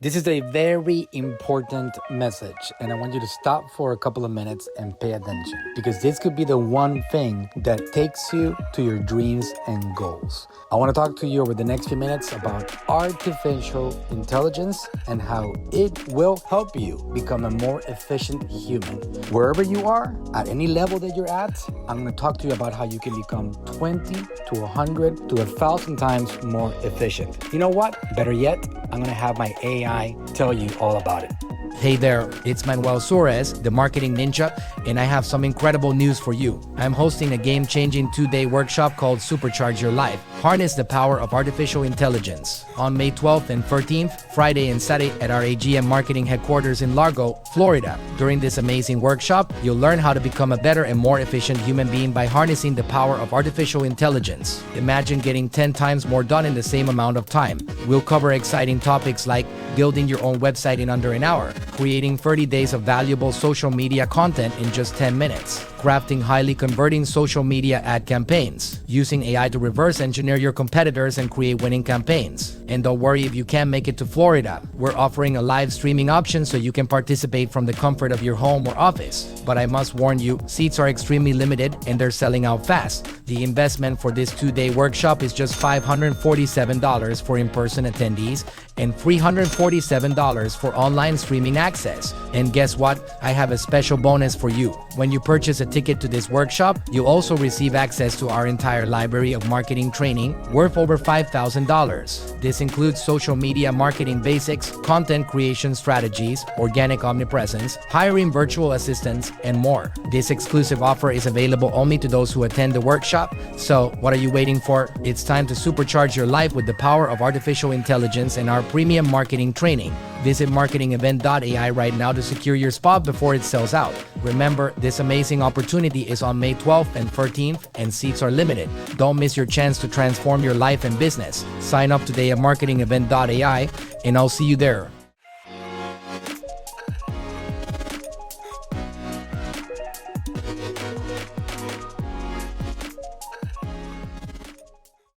This is a very important message, and I want you to stop for a couple of minutes and pay attention because this could be the one thing that takes you to your dreams and goals. I want to talk to you over the next few minutes about artificial intelligence and how it will help you become a more efficient human. Wherever you are, at any level that you're at, I'm going to talk to you about how you can become 20 to 100 to 1,000 times more efficient. You know what? Better yet, I'm going to have my AI tell you all about it. Hey there, it's Manuel Suarez, the Marketing Ninja, and I have some incredible news for you. I'm hosting a game-changing 2-day workshop called Supercharge Your Life. Harness the power of artificial intelligence on May 12th and 13th, Friday and Saturday at our AGM marketing headquarters in Largo, Florida. During this amazing workshop, you'll learn how to become a better and more efficient human being by harnessing the power of artificial intelligence. Imagine getting 10 times more done in the same amount of time. We'll cover exciting topics like building your own website in under an hour, creating 30 days of valuable social media content in just 10 minutes, crafting highly converting social media ad campaigns, using AI to reverse engineer your competitors and create winning campaigns. And don't worry if you can't make it to Florida. We're offering a live streaming option so you can participate from the comfort of your home or office. But I must warn you, seats are extremely limited and they're selling out fast. The investment for this 2-day workshop is just $547 for in-person attendees and $347 for online streaming access. And guess what? I have a special bonus for you. When you purchase a ticket to this workshop, you'll also receive access to our entire library of marketing training worth over $5,000. This includes social media marketing basics, content creation strategies, organic omnipresence, hiring virtual assistants, and more. This exclusive offer is available only to those who attend the workshop. So what are you waiting for? It's time to supercharge your life with the power of artificial intelligence and our premium marketing training. Visit marketingevent.ai right now to secure your spot before it sells out. Remember, this amazing opportunity is on May 12th and 13th, and seats are limited. Don't miss your chance to transform your life and business. Sign up today at marketingevent.ai, and I'll see you there.